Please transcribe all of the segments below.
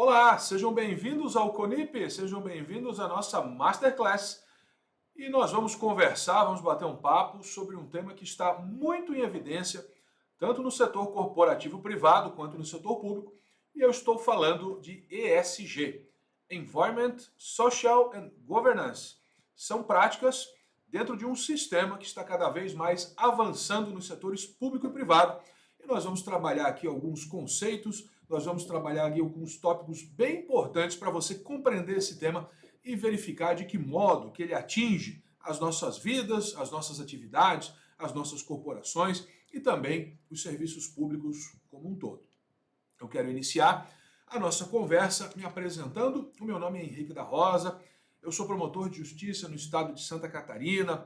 Olá, sejam bem-vindos ao CONIP, sejam bem-vindos à nossa Masterclass. E nós vamos conversar, vamos bater um papo sobre um tema que está muito em evidência, tanto no setor corporativo privado quanto no setor público. E eu estou falando de ESG, Environment, Social and Governance. São práticas dentro de um sistema que está cada vez mais avançando nos setores público e privado. E nós vamos trabalhar aqui alguns conceitos, nós vamos trabalhar aqui alguns tópicos bem importantes para você compreender esse tema e verificar de que modo que ele atinge as nossas vidas, as nossas atividades, as nossas corporações e também os serviços públicos como um todo. Eu quero iniciar a nossa conversa me apresentando. O meu nome é Henrique da Rosa, eu sou promotor de justiça no estado de Santa Catarina,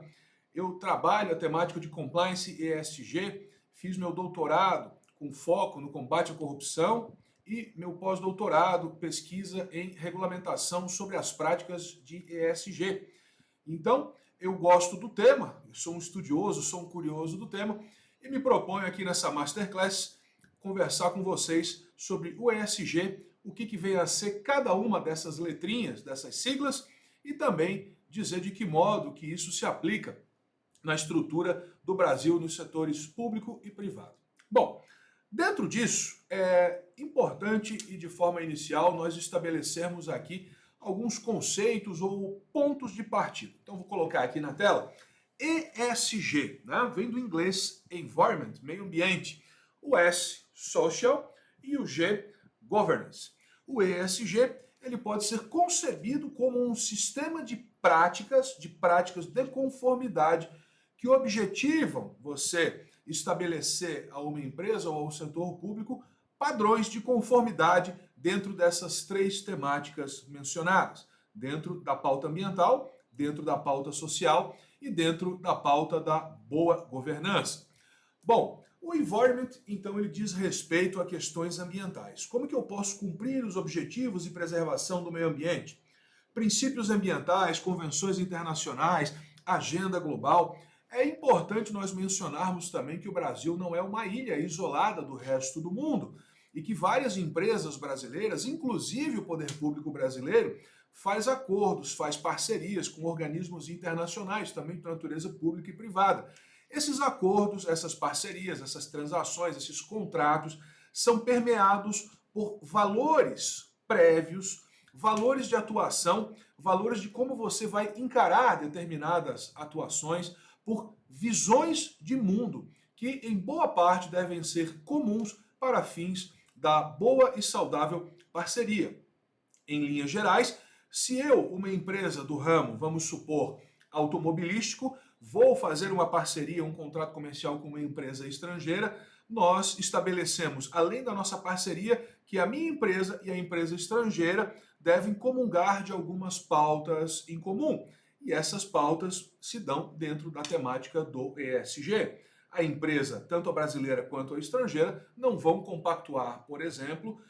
eu trabalho a temática de compliance e ESG, fiz meu doutorado com foco no combate à corrupção e meu pós-doutorado, pesquisa em regulamentação sobre as práticas de ESG. Então, eu gosto do tema, eu sou um estudioso, sou um curioso do tema e me proponho aqui nessa Masterclass conversar com vocês sobre o ESG, o que vem a ser cada uma dessas letrinhas, dessas siglas e também dizer de que modo que isso se aplica na estrutura do Brasil nos setores público e privado. Bom, dentro disso, é importante e de forma inicial nós estabelecermos aqui alguns conceitos ou pontos de partida. Então vou colocar aqui na tela ESG, né? Vem do inglês Environment, meio ambiente, o S, Social, e o G, Governance. O ESG ele pode ser concebido como um sistema de práticas de conformidade que objetivam você estabelecer a uma empresa ou ao setor público padrões de conformidade dentro dessas três temáticas mencionadas, dentro da pauta ambiental, dentro da pauta social e dentro da pauta da boa governança. Bom, o environment, então, ele diz respeito a questões ambientais. Como que eu posso cumprir os objetivos de preservação do meio ambiente? Princípios ambientais, convenções internacionais, agenda global. É importante nós mencionarmos também que o Brasil não é uma ilha isolada do resto do mundo e que várias empresas brasileiras, inclusive o poder público brasileiro, faz acordos, faz parcerias com organismos internacionais, também de natureza pública e privada. Esses acordos, essas parcerias, essas transações, esses contratos são permeados por valores prévios, valores de atuação, valores de como você vai encarar determinadas atuações, por visões de mundo que em boa parte devem ser comuns para fins da boa e saudável parceria. Em linhas gerais, se eu, uma empresa do ramo, vamos supor, automobilístico, vou fazer uma parceria, um contrato comercial com uma empresa estrangeira, nós estabelecemos, além da nossa parceria, que a minha empresa e a empresa estrangeira devem comungar de algumas pautas em comum. E essas pautas se dão dentro da temática do ESG. A empresa, tanto a brasileira quanto a estrangeira, não vão compactuar, por exemplo,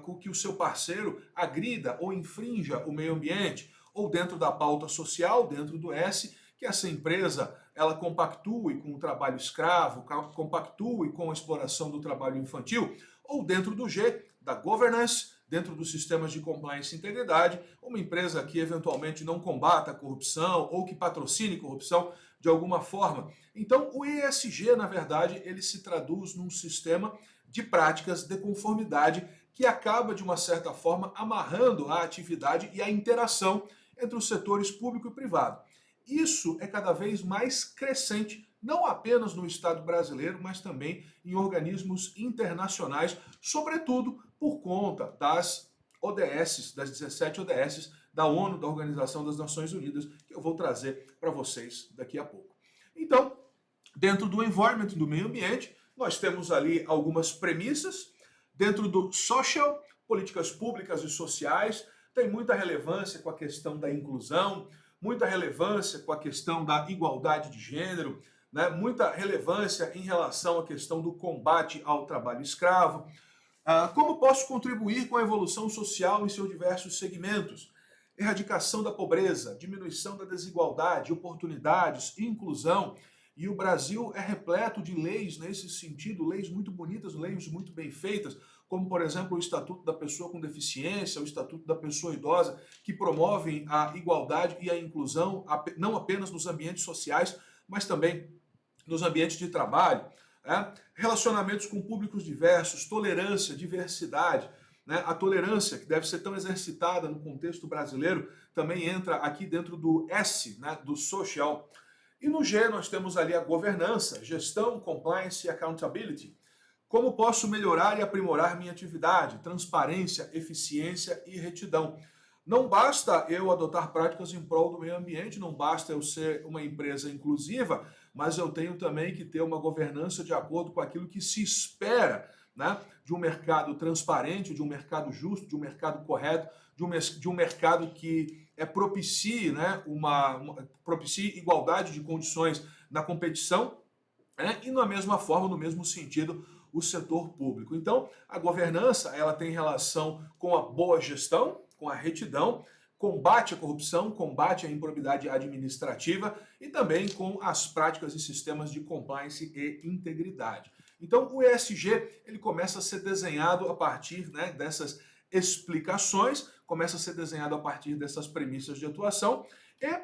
com que o seu parceiro agrida ou infrinja o meio ambiente, ou dentro da pauta social, dentro do S, que essa empresa ela compactue com o trabalho escravo, compactue com a exploração do trabalho infantil, ou dentro do G, da governance, dentro dos sistemas de compliance e integridade, uma empresa que eventualmente não combata a corrupção ou que patrocine corrupção de alguma forma. Então, o ESG, na verdade, ele se traduz num sistema de práticas de conformidade que acaba, de uma certa forma, amarrando a atividade e a interação entre os setores público e privado. Isso é cada vez mais crescente, não apenas no Estado brasileiro, mas também em organismos internacionais, sobretudo por conta das ODS, das 17 ODS da ONU, da Organização das Nações Unidas, que eu vou trazer para vocês daqui a pouco. Então, dentro do environment, do meio ambiente, nós temos ali algumas premissas. Dentro do social, políticas públicas e sociais, tem muita relevância com a questão da inclusão, muita relevância com a questão da igualdade de gênero, né? Muita relevância em relação à questão do combate ao trabalho escravo. Como posso contribuir com a evolução social em seus diversos segmentos? Erradicação da pobreza, diminuição da desigualdade, oportunidades, inclusão. E o Brasil é repleto de leis nesse sentido, leis muito bonitas, leis muito bem feitas, como, por exemplo, o Estatuto da Pessoa com Deficiência, o Estatuto da Pessoa Idosa, que promovem a igualdade e a inclusão, não apenas nos ambientes sociais, mas também nos ambientes de trabalho, né? Relacionamentos com públicos diversos, tolerância, diversidade, né? A tolerância, que deve ser tão exercitada no contexto brasileiro, também entra aqui dentro do S, né? Do social. E no G nós temos ali a governança, gestão, compliance e accountability. Como posso melhorar e aprimorar minha atividade? Transparência, eficiência e retidão. Não basta eu adotar práticas em prol do meio ambiente, não basta eu ser uma empresa inclusiva, mas eu tenho também que ter uma governança de acordo com aquilo que se espera, né, de um mercado transparente, de um mercado justo, de um mercado correto, de um mercado que propicie, né, propicie igualdade de condições na competição, né, e na mesma forma, no mesmo sentido, o setor público. Então, a governança ela tem relação com a boa gestão, com a retidão, combate à corrupção, combate à improbidade administrativa e também com as práticas e sistemas de compliance e integridade. Então, o ESG ele começa a ser desenhado a partir, né, dessas explicações, começa a ser desenhado a partir dessas premissas de atuação e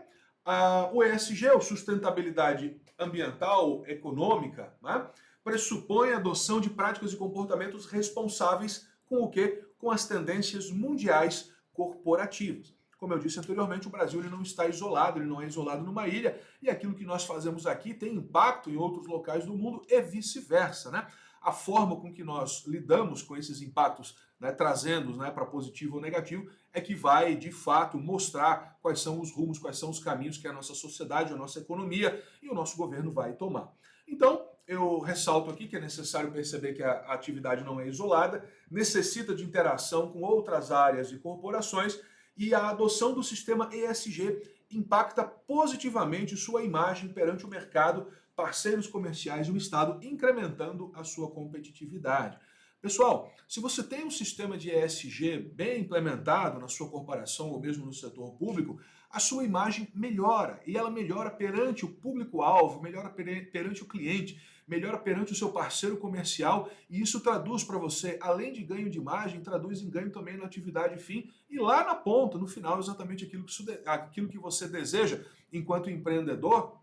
o ESG, ou sustentabilidade ambiental, econômica, né, pressupõe a adoção de práticas e comportamentos responsáveis com o quê? Com as tendências mundiais corporativas. Como eu disse anteriormente, o Brasil ele não está isolado, ele não é isolado numa ilha, e aquilo que nós fazemos aqui tem impacto em outros locais do mundo e vice-versa, né? A forma com que nós lidamos com esses impactos, né, trazendo, né, para positivo ou negativo, é que vai, de fato, mostrar quais são os rumos, quais são os caminhos que a nossa sociedade, a nossa economia e o nosso governo vai tomar. Então, eu ressalto aqui que é necessário perceber que a atividade não é isolada, necessita de interação com outras áreas e corporações, e a adoção do sistema ESG impacta positivamente sua imagem perante o mercado, parceiros comerciais e o Estado, incrementando a sua competitividade. Pessoal, se você tem um sistema de ESG bem implementado na sua corporação ou mesmo no setor público, a sua imagem melhora e ela melhora perante o público-alvo, melhora perante o cliente, melhora perante o seu parceiro comercial e isso traduz para você, além de ganho de imagem, traduz em ganho também na atividade fim e lá na ponta, no final, exatamente aquilo que você deseja enquanto empreendedor,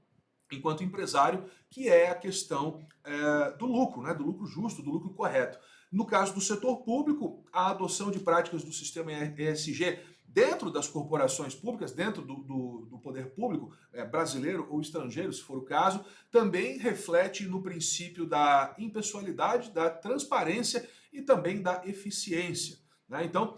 enquanto empresário, que é a questão do lucro, né, do lucro justo, do lucro correto. No caso do setor público, a adoção de práticas do sistema ESG dentro das corporações públicas, dentro do poder público, brasileiro ou estrangeiro, se for o caso, também reflete no princípio da impessoalidade, da transparência e também da eficiência. Então,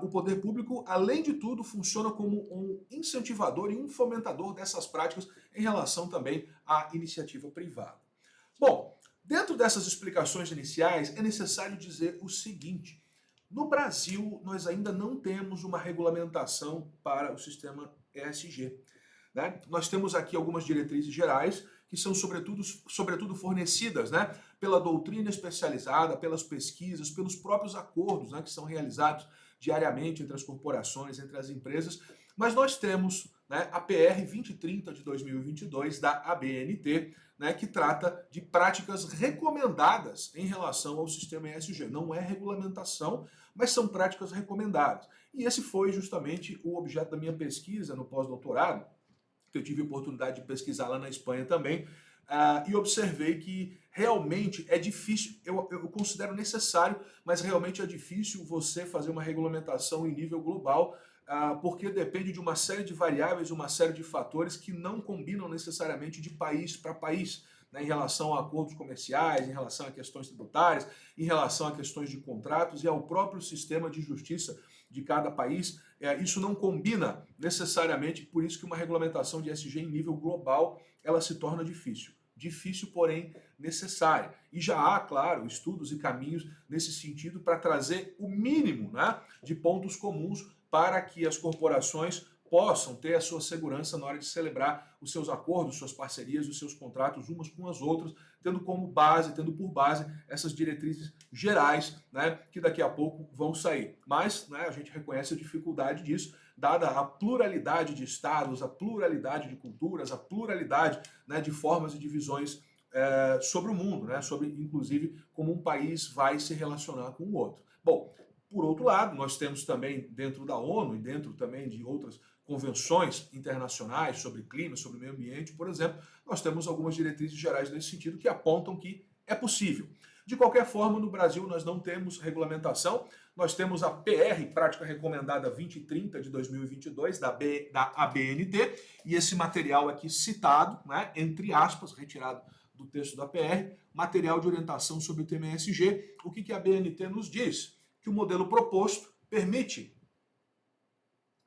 o poder público, além de tudo, funciona como um incentivador e um fomentador dessas práticas em relação também à iniciativa privada. Bom, dentro dessas explicações iniciais, é necessário dizer o seguinte: no Brasil, nós ainda não temos uma regulamentação para o sistema ESG. Né? Nós temos aqui algumas diretrizes gerais que são sobretudo fornecidas, né, pela doutrina especializada, pelas pesquisas, pelos próprios acordos, né, que são realizados diariamente entre as corporações, entre as empresas, mas nós temos, né, a PR 2030 de 2022 da ABNT, né, que trata de práticas recomendadas em relação ao sistema ESG. Não é regulamentação, mas são práticas recomendadas. E esse foi justamente o objeto da minha pesquisa no pós-doutorado, que eu tive a oportunidade de pesquisar lá na Espanha também, e observei que realmente é difícil, eu considero necessário, mas realmente é difícil você fazer uma regulamentação em nível global, porque depende de uma série de variáveis, uma série de fatores que não combinam necessariamente de país para país, né, em relação a acordos comerciais, em relação a questões tributárias, em relação a questões de contratos e ao próprio sistema de justiça de cada país. Isso não combina necessariamente, por isso que uma regulamentação de ESG em nível global ela se torna difícil. Difícil, porém necessária. E já há, claro, estudos e caminhos nesse sentido para trazer o mínimo, né, de pontos comuns para que as corporações possam ter a sua segurança na hora de celebrar os seus acordos, suas parcerias, os seus contratos umas com as outras, tendo como base, tendo por base essas diretrizes gerais, né, que daqui a pouco vão sair. Mas, né, a gente reconhece a dificuldade disso, dada a pluralidade de estados, a pluralidade de culturas, a pluralidade, né, de formas e de visões sobre o mundo, né? Sobre, inclusive, como um país vai se relacionar com o outro. Bom, por outro lado, nós temos também dentro da ONU e dentro também de outras convenções internacionais sobre clima, sobre meio ambiente, por exemplo, nós temos algumas diretrizes gerais nesse sentido que apontam que é possível. De qualquer forma, no Brasil nós não temos regulamentação, nós temos a PR, Prática Recomendada 2030 de 2022, da ABNT, e esse material aqui citado, né, entre aspas, retirado do texto da PR, material de orientação sobre o tema ESG. O que a ABNT nos diz? Que o modelo proposto permite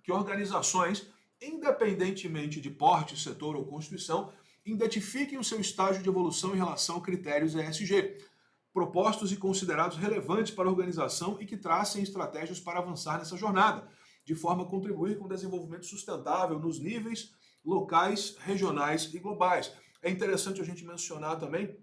que organizações, independentemente de porte, setor ou constituição, identifiquem o seu estágio de evolução em relação a critérios ESG, propostos e considerados relevantes para a organização e que tracem estratégias para avançar nessa jornada, de forma a contribuir com o desenvolvimento sustentável nos níveis locais, regionais e globais. É interessante a gente mencionar também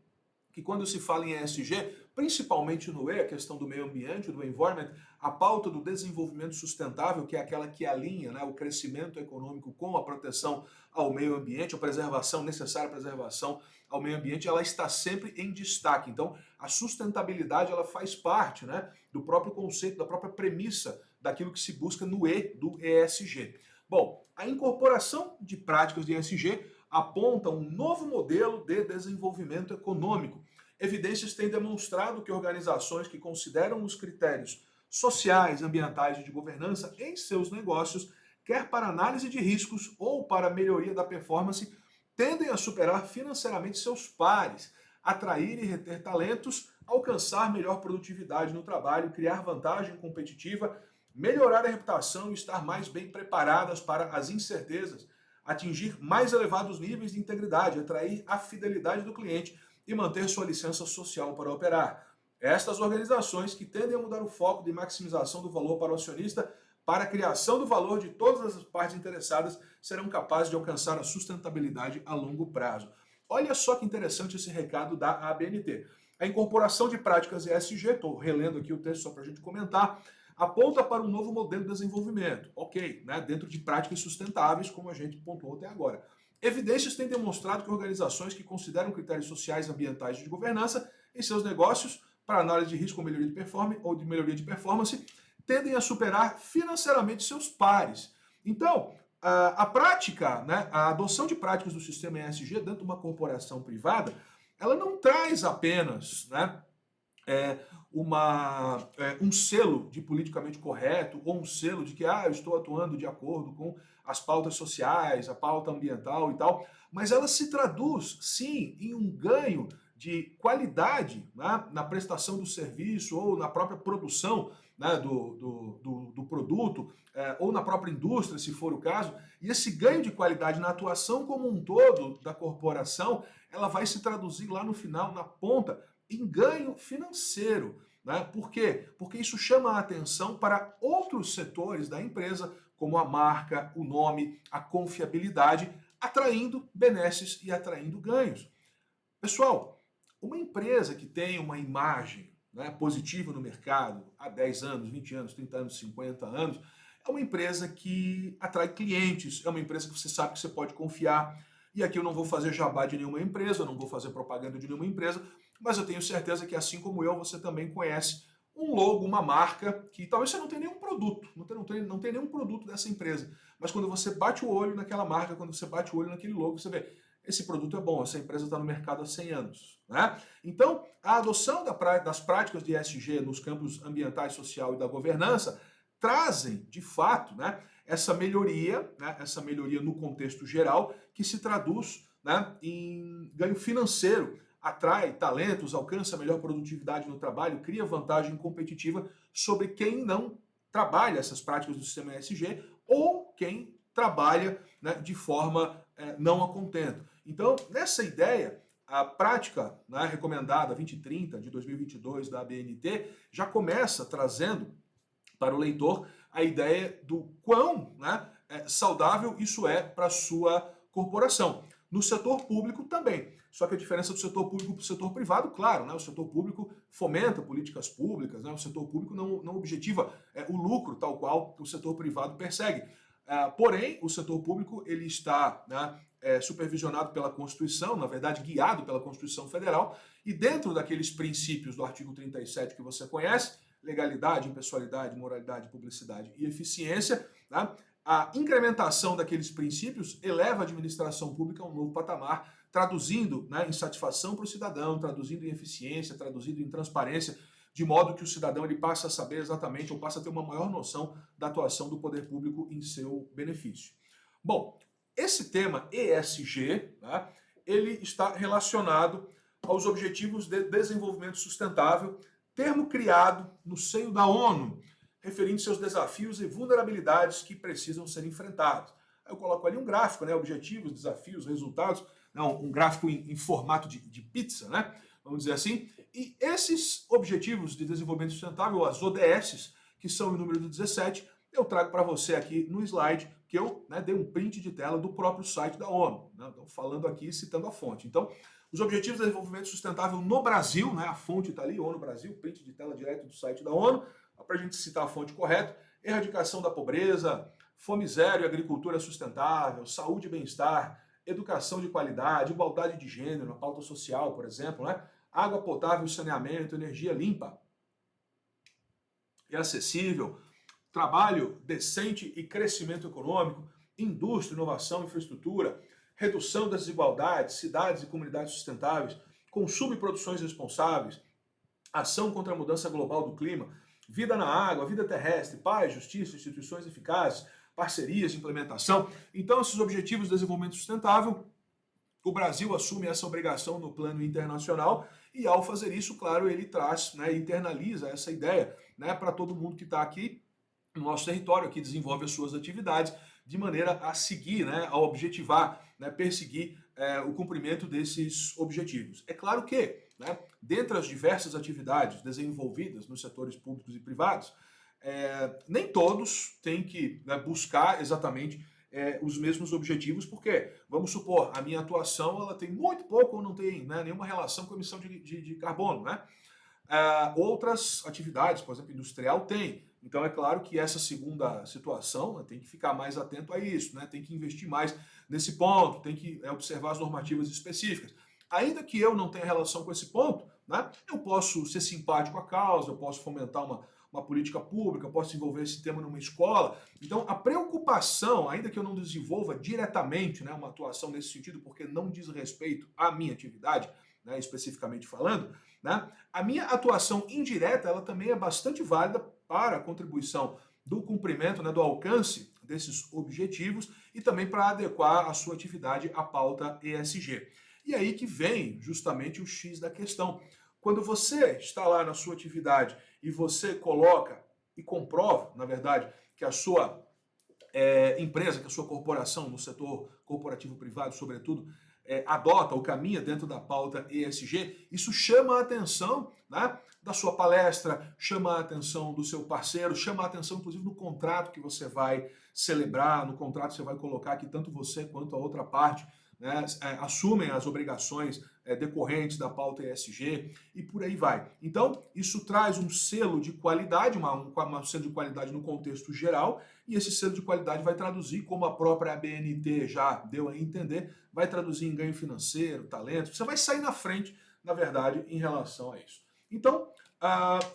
que quando se fala em ESG, principalmente no E, a questão do meio ambiente, do environment, a pauta do desenvolvimento sustentável, que é aquela que alinha, né, o crescimento econômico com a proteção ao meio ambiente, a preservação, necessária preservação ao meio ambiente, ela está sempre em destaque. Então, a sustentabilidade ela faz parte, né, do próprio conceito, da própria premissa daquilo que se busca no E do ESG. Bom, a incorporação de práticas de ESG aponta um novo modelo de desenvolvimento econômico. Evidências têm demonstrado que organizações que consideram os critérios sociais, ambientais e de governança em seus negócios, quer para análise de riscos ou para melhoria da performance, tendem a superar financeiramente seus pares, atrair e reter talentos, alcançar melhor produtividade no trabalho, criar vantagem competitiva, melhorar a reputação e estar mais bem preparadas para as incertezas, atingir mais elevados níveis de integridade, atrair a fidelidade do cliente e manter sua licença social para operar. Estas organizações que tendem a mudar o foco de maximização do valor para o acionista para a criação do valor de todas as partes interessadas serão capazes de alcançar a sustentabilidade a longo prazo. Olha só que interessante esse recado da ABNT. A incorporação de práticas ESG, estou relendo aqui o texto só para a gente comentar, aponta para um novo modelo de desenvolvimento, ok, né, dentro de práticas sustentáveis, como a gente pontuou até agora. Evidências têm demonstrado que organizações que consideram critérios sociais, ambientais e de governança em seus negócios para análise de risco ou melhoria de performance tendem a superar financeiramente seus pares. Então, a prática, né, a adoção de práticas do sistema ESG dentro de uma corporação privada, ela não traz apenas, né, um selo de politicamente correto ou um selo de que eu estou atuando de acordo com as pautas sociais, a pauta ambiental e tal, mas ela se traduz, sim, em um ganho de qualidade, né, na prestação do serviço ou na própria produção, né, do produto, ou na própria indústria, se for o caso, e esse ganho de qualidade na atuação como um todo da corporação, ela vai se traduzir lá no final, na ponta, em ganho financeiro. Né? Por quê? Porque isso chama a atenção para outros setores da empresa, como a marca, o nome, a confiabilidade, atraindo benesses e atraindo ganhos. Pessoal, uma empresa que tem uma imagem, né, positiva no mercado há 10 anos, 20 anos, 30 anos, 50 anos, é uma empresa que atrai clientes, é uma empresa que você sabe que você pode confiar. E aqui eu não vou fazer jabá de nenhuma empresa, eu não vou fazer propaganda de nenhuma empresa, mas eu tenho certeza que, assim como eu, você também conhece um logo, uma marca, que talvez você não tenha nenhum produto, não tem nenhum produto dessa empresa. Mas quando você bate o olho naquela marca, quando você bate o olho naquele logo, você vê, esse produto é bom, essa empresa está no mercado há 100 anos. Né? Então, a adoção das práticas de ESG nos campos ambientais, social e da governança trazem, de fato, né, essa melhoria no contexto geral, que se traduz, né, em ganho financeiro, atrai talentos, alcança melhor produtividade no trabalho, cria vantagem competitiva sobre quem não trabalha essas práticas do sistema ESG ou quem trabalha, né, de forma não a contento. Então, nessa ideia, a prática, né, recomendada 2030 de 2022 da ABNT já começa trazendo para o leitor a ideia do quão, né, saudável isso é para a sua corporação. No setor público também. Só que a diferença do setor público para o setor privado, claro, né, o setor público fomenta políticas públicas, né, o setor público não objetiva o lucro tal qual o setor privado persegue. Porém, o setor público ele está, né, supervisionado pela Constituição, na verdade guiado pela Constituição Federal, e dentro daqueles princípios do artigo 37 que você conhece, legalidade, impessoalidade, moralidade, publicidade e eficiência, tá? A incrementação daqueles princípios eleva a administração pública a um novo patamar, traduzindo, né, em satisfação para o cidadão, traduzindo em eficiência, traduzindo em transparência, de modo que o cidadão ele passa a saber exatamente, ou passa a ter uma maior noção da atuação do poder público em seu benefício. Bom, esse tema ESG, né, ele está relacionado aos Objetivos de Desenvolvimento Sustentável, termo criado no seio da ONU, referindo-se aos desafios e vulnerabilidades que precisam ser enfrentados. Aí eu coloco ali um gráfico, né, objetivos, desafios, resultados, não, um gráfico em formato de pizza, né, vamos dizer assim. E esses Objetivos de Desenvolvimento Sustentável, as ODS, que são em número de 17, eu trago para você aqui no slide, que eu, né, dei um print de tela do próprio site da ONU. Né, então, falando aqui, citando a fonte. Então, os Objetivos de Desenvolvimento Sustentável no Brasil, né, a fonte está ali, ONU Brasil, print de tela direto do site da ONU, para a gente citar a fonte correta: erradicação da pobreza, fome zero e agricultura sustentável, saúde e bem-estar, educação de qualidade, igualdade de gênero, a pauta social, por exemplo, né? Água potável e saneamento, energia limpa e acessível, trabalho decente e crescimento econômico, indústria, inovação, infraestrutura, redução das desigualdades, cidades e comunidades sustentáveis, consumo e produções responsáveis, ação contra a mudança global do clima, vida na água, vida terrestre, paz, justiça, instituições eficazes, parcerias de implementação. Então, esses Objetivos de Desenvolvimento Sustentável, o Brasil assume essa obrigação no plano internacional e, ao fazer isso, claro, ele traz, né, internaliza essa ideia, né, para todo mundo que está aqui no nosso território, que desenvolve as suas atividades, de maneira a seguir, né, a objetivar, né, perseguir o cumprimento desses objetivos. É claro que, né, dentre as diversas atividades desenvolvidas nos setores públicos e privados, nem todos têm que, né, buscar exatamente os mesmos objetivos, porque, vamos supor, a minha atuação ela tem muito pouco ou não tem, né, nenhuma relação com a emissão de carbono, né? Outras atividades, por exemplo, industrial, tem. Então é claro que essa segunda situação, né, tem que ficar mais atento a isso, né, tem que investir mais nesse ponto, tem que observar as normativas específicas. Ainda que eu não tenha relação com esse ponto, né, eu posso ser simpático à causa, eu posso fomentar uma política pública, eu posso desenvolver esse tema numa escola. Então a preocupação, ainda que eu não desenvolva diretamente, né, uma atuação nesse sentido, porque não diz respeito à minha atividade, né, especificamente falando, né, a minha atuação indireta ela também é bastante válida para a contribuição do cumprimento, né, do alcance desses objetivos e também para adequar a sua atividade à pauta ESG. E aí que vem justamente o X da questão. Quando você está lá na sua atividade e você coloca e comprova, na verdade, que a sua empresa, que a sua corporação, no setor corporativo privado, sobretudo, adota ou caminha dentro da pauta ESG, isso chama a atenção, né, da sua palestra, chama a atenção do seu parceiro, chama a atenção, inclusive, no contrato que você vai celebrar, no contrato que você vai colocar, que tanto você quanto a outra parte, né, assumem as obrigações decorrentes da pauta ESG e por aí vai. Então, isso traz um selo de qualidade, um selo de qualidade no contexto geral, e esse selo de qualidade vai traduzir, como a própria ABNT já deu a entender, vai traduzir em ganho financeiro, talento. Você vai sair na frente, na verdade, em relação a isso. Então,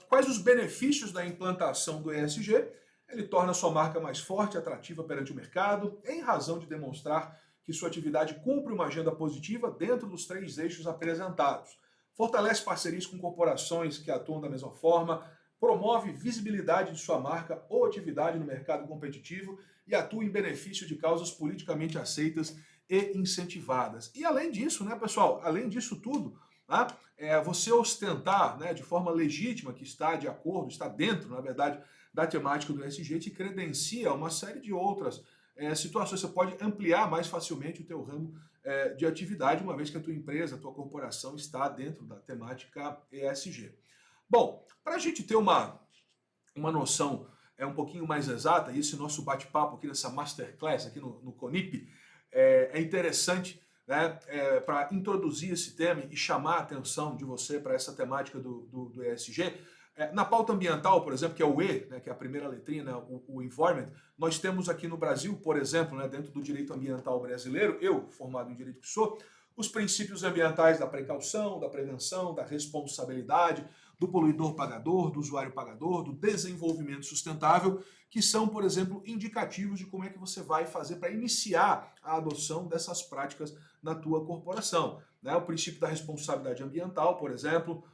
quais os benefícios da implantação do ESG? Ele torna sua marca mais forte e atrativa perante o mercado, em razão de demonstrar que sua atividade cumpre uma agenda positiva dentro dos 3 eixos apresentados. Fortalece parcerias com corporações que atuam da mesma forma, promove visibilidade de sua marca ou atividade no mercado competitivo e atua em benefício de causas politicamente aceitas e incentivadas. E além disso, né, pessoal, além disso tudo, né, você ostentar, né, de forma legítima que está de acordo, está dentro, na verdade, da temática do ESG, te credencia uma série de outras situações. Você pode ampliar mais facilmente o teu ramo de atividade, uma vez que a tua empresa, a tua corporação está dentro da temática ESG. Bom, para a gente ter uma noção um pouquinho mais exata, e esse nosso bate-papo aqui nessa Masterclass, aqui no CONIP, é interessante, né, para introduzir esse tema e chamar a atenção de você para essa temática do ESG. Na pauta ambiental, por exemplo, que é o E, né, que é a primeira letrinha, né, o environment, nós temos aqui no Brasil, por exemplo, né, dentro do direito ambiental brasileiro, eu, formado em direito que sou, os princípios ambientais da precaução, da prevenção, da responsabilidade, do poluidor pagador, do usuário pagador, do desenvolvimento sustentável, que são, por exemplo, indicativos de como é que você vai fazer para iniciar a adoção dessas práticas na tua corporação. Né? O princípio da responsabilidade ambiental, por exemplo,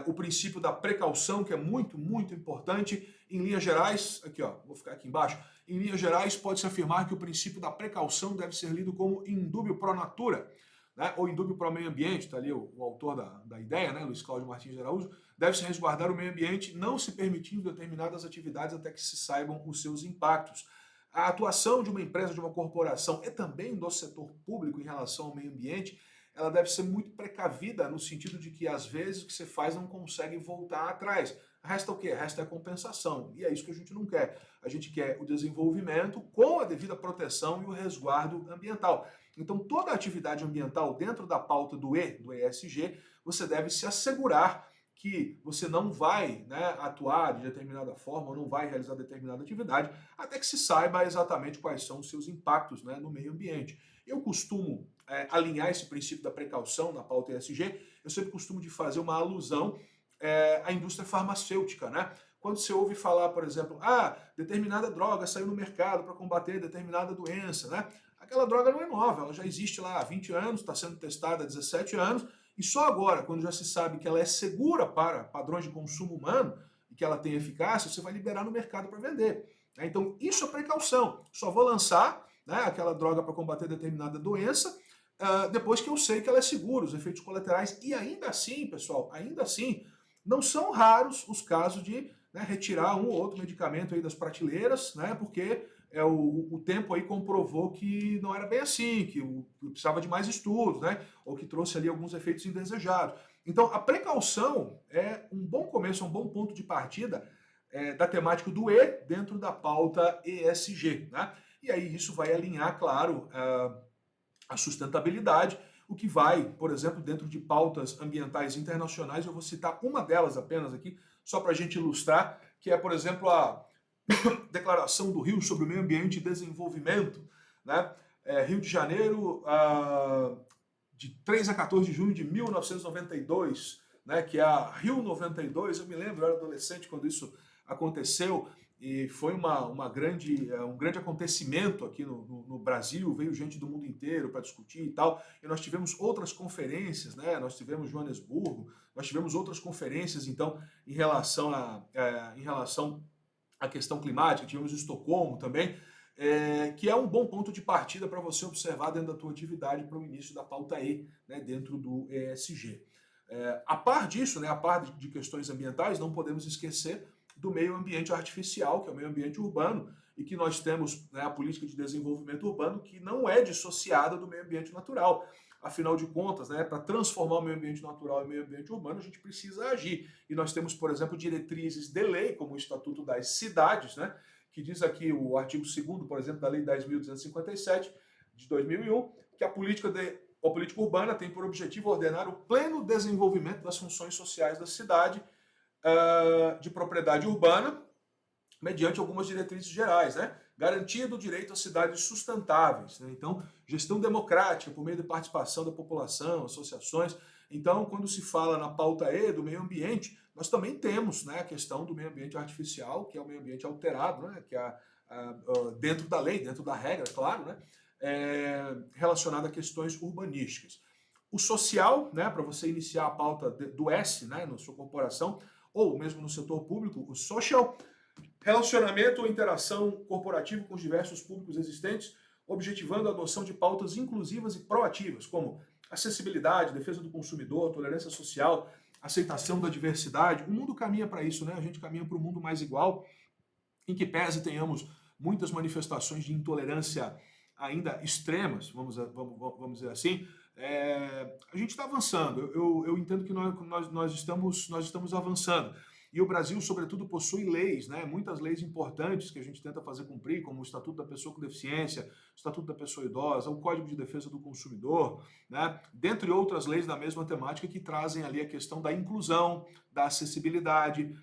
o princípio da precaução, que é muito, muito importante. Em linhas gerais, aqui ó, vou ficar aqui embaixo, em linhas gerais pode-se afirmar que o princípio da precaução deve ser lido como indúbio pro natura, né, ou indúbio pro meio ambiente, está ali o autor da ideia, né, Luiz Cláudio Martins de Araújo, deve-se resguardar o meio ambiente, não se permitindo determinadas atividades até que se saibam os seus impactos. A atuação de uma empresa, de uma corporação e também do setor público em relação ao meio ambiente, ela deve ser muito precavida no sentido de que às vezes o que você faz não consegue voltar atrás. Resta o quê? Resta a compensação. E é isso que a gente não quer. A gente quer o desenvolvimento com a devida proteção e o resguardo ambiental. Então, toda atividade ambiental dentro da pauta do ESG, você deve se assegurar que você não vai, né, atuar de determinada forma ou não vai realizar determinada atividade até que se saiba exatamente quais são os seus impactos, né, no meio ambiente. Eu costumo alinhar esse princípio da precaução na pauta ESG, eu sempre costumo de fazer uma alusão à indústria farmacêutica, né? Quando você ouve falar, por exemplo, determinada droga saiu no mercado para combater determinada doença, né? Aquela droga não é nova, ela já existe lá há 20 anos, está sendo testada há 17 anos, e só agora, quando já se sabe que ela é segura para padrões de consumo humano e que ela tem eficácia, você vai liberar no mercado para vender. Então, isso é precaução. Só vou lançar, né, aquela droga para combater determinada doença depois que eu sei que ela é segura, os efeitos colaterais. E ainda assim, pessoal, ainda assim, não são raros os casos de, né, retirar um ou outro medicamento aí das prateleiras, né, porque o tempo aí comprovou que não era bem assim, que precisava de mais estudos, né, ou que trouxe ali alguns efeitos indesejados. Então, a precaução é um bom começo, um bom ponto de partida da temática do E dentro da pauta ESG, né? E aí isso vai alinhar, claro, a sustentabilidade, o que vai, por exemplo, dentro de pautas ambientais internacionais, eu vou citar uma delas apenas aqui, só para a gente ilustrar, que é, por exemplo, a Declaração do Rio sobre o Meio Ambiente e Desenvolvimento, né? Rio de Janeiro, de 3 a 14 de junho de 1992, né? Que é a Rio 92, eu me lembro, eu era adolescente quando isso aconteceu, e foi um grande acontecimento aqui no Brasil, veio gente do mundo inteiro para discutir e tal, e nós tivemos outras conferências, né? Nós tivemos Joanesburgo, nós tivemos outras conferências, então, em relação à questão climática, tivemos Estocolmo também, que é um bom ponto de partida para você observar dentro da tua atividade para o início da pauta E, né, dentro do ESG. A par disso, né, a par de questões ambientais, não podemos esquecer do meio ambiente artificial, que é o meio ambiente urbano, e que nós temos, né, a política de desenvolvimento urbano, que não é dissociada do meio ambiente natural. Afinal de contas, né, para transformar o meio ambiente natural em meio ambiente urbano, a gente precisa agir. E nós temos, por exemplo, diretrizes de lei, como o Estatuto das Cidades, né, que diz aqui o artigo 2º, por exemplo, da Lei 10.257, de 2001, que a política urbana tem por objetivo ordenar o pleno desenvolvimento das funções sociais da cidade, de propriedade urbana, mediante algumas diretrizes gerais, né? Garantia do direito a cidades sustentáveis, né? Então, gestão democrática por meio de participação da população, associações. Então, quando se fala na pauta E do meio ambiente, nós também temos, né, a questão do meio ambiente artificial, que é o meio ambiente alterado, né, que é dentro da lei, dentro da regra, claro, né, relacionado a questões urbanísticas. O social, né, para você iniciar a pauta do S, né, na sua corporação, ou mesmo no setor público, o social, relacionamento ou interação corporativa com os diversos públicos existentes, objetivando a adoção de pautas inclusivas e proativas, como acessibilidade, defesa do consumidor, tolerância social, aceitação da diversidade. O mundo caminha para isso, né? A gente caminha para um mundo mais igual, em que pese tenhamos muitas manifestações de intolerância ainda extremas, vamos dizer assim, a gente está avançando. Eu entendo que nós estamos avançando. E o Brasil, sobretudo, possui leis, né? Muitas leis importantes que a gente tenta fazer cumprir, como o Estatuto da Pessoa com Deficiência, o Estatuto da Pessoa Idosa, o Código de Defesa do Consumidor, né? Dentre outras leis da mesma temática que trazem ali a questão da inclusão, da acessibilidade,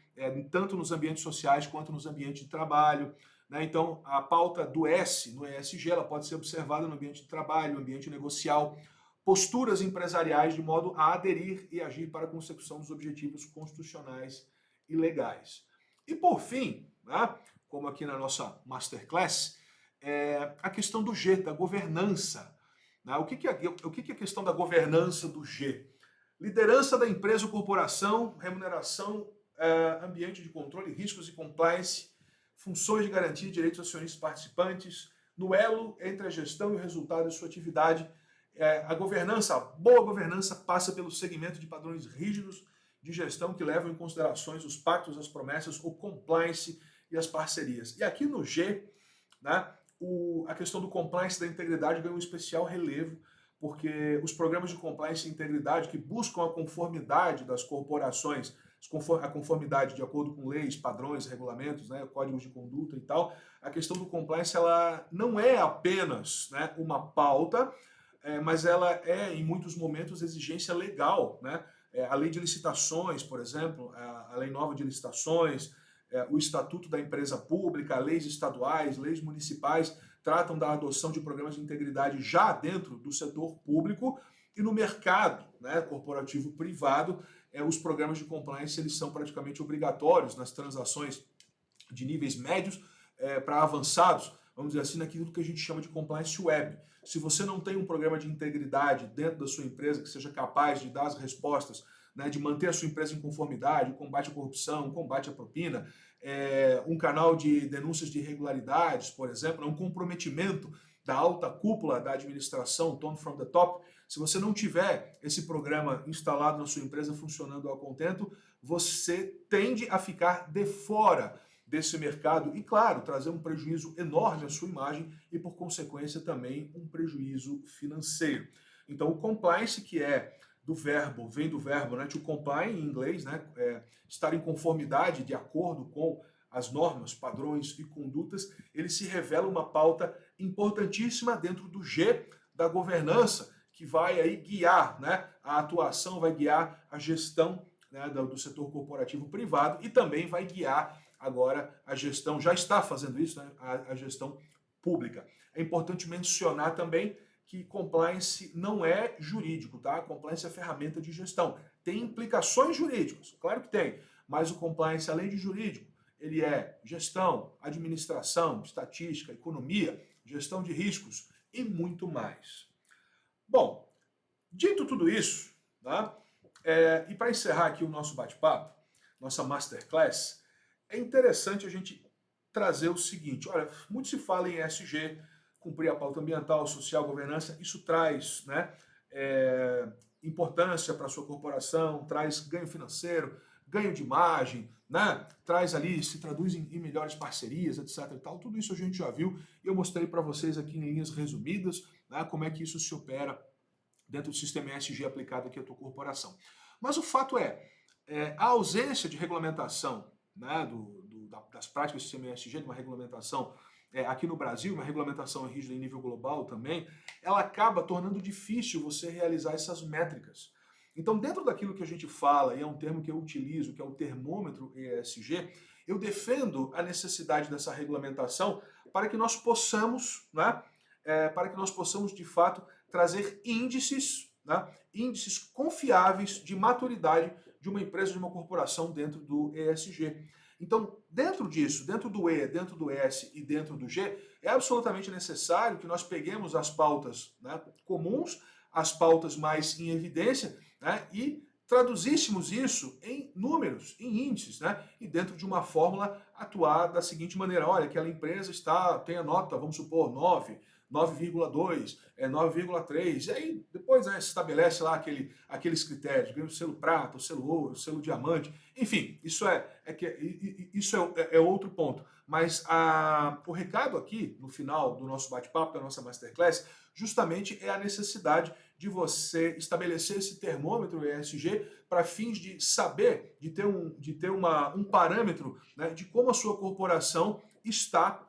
tanto nos ambientes sociais quanto nos ambientes de trabalho. Né? Então, a pauta do S no ESG ela pode ser observada no ambiente de trabalho, no ambiente negocial, posturas empresariais de modo a aderir e agir para a consecução dos objetivos constitucionais e legais. E por fim, né, como aqui na nossa Masterclass, a questão do G, da governança. Né? O que é a questão da governança do G? Liderança da empresa ou corporação, remuneração, ambiente de controle, riscos e compliance, funções de garantia de direitos acionistas participantes, no elo entre a gestão e o resultado de sua atividade. A governança, a boa governança passa pelo segmento de padrões rígidos de gestão que levam em considerações os pactos, as promessas, o compliance e as parcerias. E aqui no G, né, a questão do compliance da integridade ganha um especial relevo, porque os programas de compliance e integridade que buscam a conformidade das corporações, a conformidade de acordo com leis, padrões, regulamentos, né, códigos de conduta e tal, a questão do compliance ela não é apenas, né, uma pauta, mas ela é, em muitos momentos, exigência legal, né? A lei de licitações, por exemplo, a lei nova de licitações, o estatuto da empresa pública, leis estaduais, leis municipais, tratam da adoção de programas de integridade já dentro do setor público e no mercado, né, corporativo privado, os programas de compliance eles são praticamente obrigatórios nas transações de níveis médios para avançados, vamos dizer assim, naquilo que a gente chama de compliance web. Se você não tem um programa de integridade dentro da sua empresa que seja capaz de dar as respostas, né, de manter a sua empresa em conformidade, o combate à corrupção, o combate à propina, um canal de denúncias de irregularidades, por exemplo, um comprometimento da alta cúpula da administração, tone from the top, se você não tiver esse programa instalado na sua empresa funcionando a contento, você tende a ficar de fora desse mercado e, claro, trazer um prejuízo enorme à sua imagem e, por consequência, também um prejuízo financeiro. Então, o compliance, que vem do verbo, né, to comply em inglês, né, estar em conformidade, de acordo com as normas, padrões e condutas, ele se revela uma pauta importantíssima dentro do G da governança, que vai aí guiar, né, a atuação, vai guiar a gestão, né, do setor corporativo privado e também vai guiar agora a gestão, já está fazendo isso, né, a gestão pública. É importante mencionar também que compliance não é jurídico, tá? Compliance é ferramenta de gestão. Tem implicações jurídicas, claro que tem, mas o compliance, além de jurídico, ele é gestão, administração, estatística, economia, gestão de riscos e muito mais. Bom, dito tudo isso, tá? E para encerrar aqui o nosso bate-papo, nossa Masterclass, é interessante a gente trazer o seguinte, olha, muito se fala em ESG, cumprir a pauta ambiental, social, governança, isso traz, né, importância para a sua corporação, traz ganho financeiro, ganho de imagem, né, traz ali, se traduz em melhores parcerias, etc e tal, tudo isso a gente já viu e eu mostrei para vocês aqui em linhas resumidas, né, como é que isso se opera dentro do sistema ESG aplicado aqui à tua corporação. Mas o fato a ausência de regulamentação, né, das práticas do sistema ESG, de uma regulamentação aqui no Brasil, uma regulamentação rígida em nível global também, ela acaba tornando difícil você realizar essas métricas. Então, dentro daquilo que a gente fala, e é um termo que eu utilizo, que é o termômetro ESG, eu defendo a necessidade dessa regulamentação para que nós possamos, né, de fato, trazer índices, né, índices confiáveis de maturidade de uma empresa, de uma corporação dentro do ESG. Então, dentro disso, dentro do E, dentro do S e dentro do G, é absolutamente necessário que nós peguemos as pautas, né, comuns, as pautas mais em evidência, né, e traduzíssemos isso em números, em índices, né, e dentro de uma fórmula atuar da seguinte maneira, olha, aquela empresa tem a nota, vamos supor, 9, 9,2, 9,3, e aí depois, né, se estabelece lá aqueles critérios, ganha o selo prata, o selo ouro, o selo diamante, enfim, isso é outro ponto. Mas o recado aqui, no final do nosso bate-papo, da nossa Masterclass, justamente é a necessidade de você estabelecer esse termômetro ESG para fins de saber, de ter um parâmetro, né, de como a sua corporação está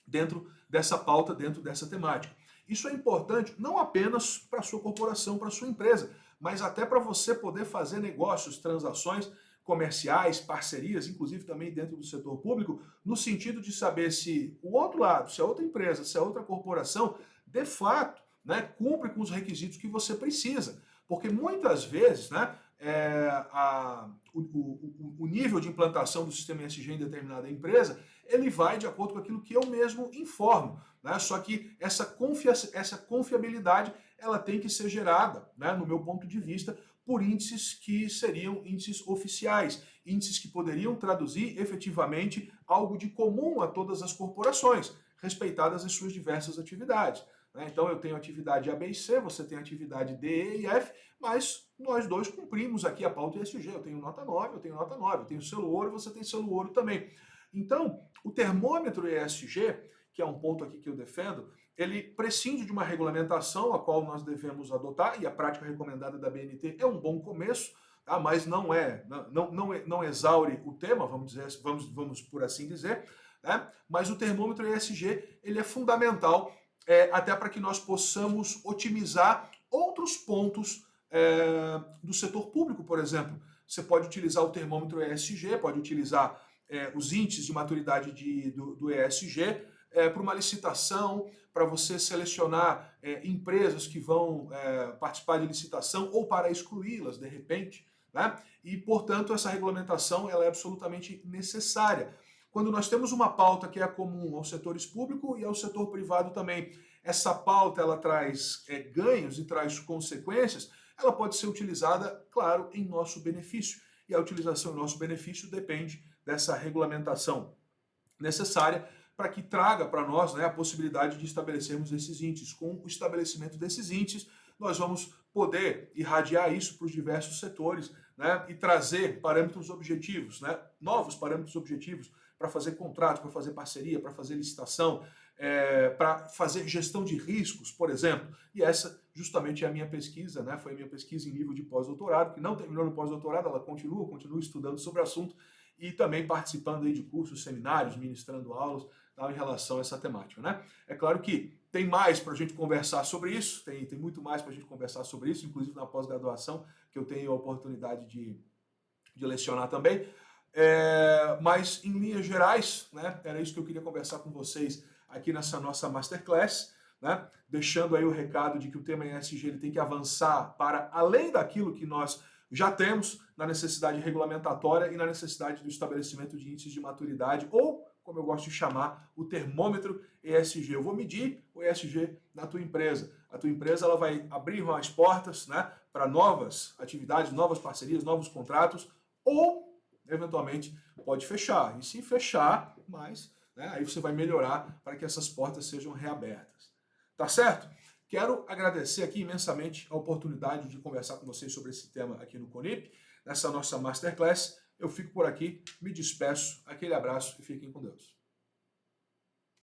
dentro dessa pauta, dentro dessa temática. Isso é importante não apenas para a sua corporação, para a sua empresa, mas até para você poder fazer negócios, transações comerciais, parcerias, inclusive também dentro do setor público, no sentido de saber se o outro lado, se a outra empresa, se a outra corporação, de fato, né, cumpre com os requisitos que você precisa. Porque muitas vezes, né, o nível de implantação do sistema ESG em determinada empresa, ele vai de acordo com aquilo que eu mesmo informo, né? Só que essa confiabilidade, ela tem que ser gerada, né, no meu ponto de vista, por índices que seriam índices oficiais, índices que poderiam traduzir efetivamente algo de comum a todas as corporações, respeitadas as suas diversas atividades. Então eu tenho atividade A, B e C, você tem atividade D, E e F, mas nós dois cumprimos aqui a pauta ESG. Eu tenho nota 9, eu tenho nota 9, eu tenho selo ouro, você tem selo ouro também. Então, o termômetro ESG, que é um ponto aqui que eu defendo, ele prescinde de uma regulamentação a qual nós devemos adotar, e a prática recomendada da BNT é um bom começo, tá? Mas não exaure o tema, vamos por assim dizer, né? Mas o termômetro ESG ele é fundamental até para que nós possamos otimizar outros pontos do setor público, por exemplo. Você pode utilizar o termômetro ESG, pode utilizar os índices de maturidade do ESG para uma licitação, para você selecionar empresas que vão participar de licitação ou para excluí-las de repente, né? E, portanto, essa regulamentação ela é absolutamente necessária. Quando nós temos uma pauta que é comum aos setores público e ao setor privado também, essa pauta ela traz ganhos e traz consequências, ela pode ser utilizada, claro, em nosso benefício. E a utilização em nosso benefício depende dessa regulamentação necessária para que traga para nós, né, a possibilidade de estabelecermos esses índices. Com o estabelecimento desses índices, nós vamos poder irradiar isso para os diversos setores, né, e trazer parâmetros objetivos, né, novos parâmetros objetivos para fazer contrato, para fazer parceria, para fazer licitação, para fazer gestão de riscos, por exemplo. E essa justamente é a minha pesquisa, né, foi a minha pesquisa em nível de pós-doutorado, que não terminou no pós-doutorado, ela continua estudando sobre o assunto e também participando aí de cursos, seminários, ministrando aulas em relação a essa temática, né? É claro que tem mais para a gente conversar sobre isso, tem muito mais para a gente conversar sobre isso, inclusive na pós-graduação, que eu tenho a oportunidade de lecionar também. Mas, em linhas gerais, né, era isso que eu queria conversar com vocês aqui nessa nossa Masterclass, né, deixando aí o recado de que o tema ESG ele tem que avançar para além daquilo que nós já temos na necessidade regulamentatória e na necessidade do estabelecimento de índices de maturidade ou, como eu gosto de chamar, o termômetro ESG. Eu vou medir o ESG na tua empresa. A tua empresa ela vai abrir as portas, né, para novas atividades, novas parcerias, novos contratos, ou, eventualmente, pode fechar. E se fechar, né, aí você vai melhorar para que essas portas sejam reabertas. Tá certo? Quero agradecer aqui imensamente a oportunidade de conversar com vocês sobre esse tema aqui no CONIP, nessa nossa Masterclass. Eu fico por aqui, me despeço, aquele abraço e fiquem com Deus.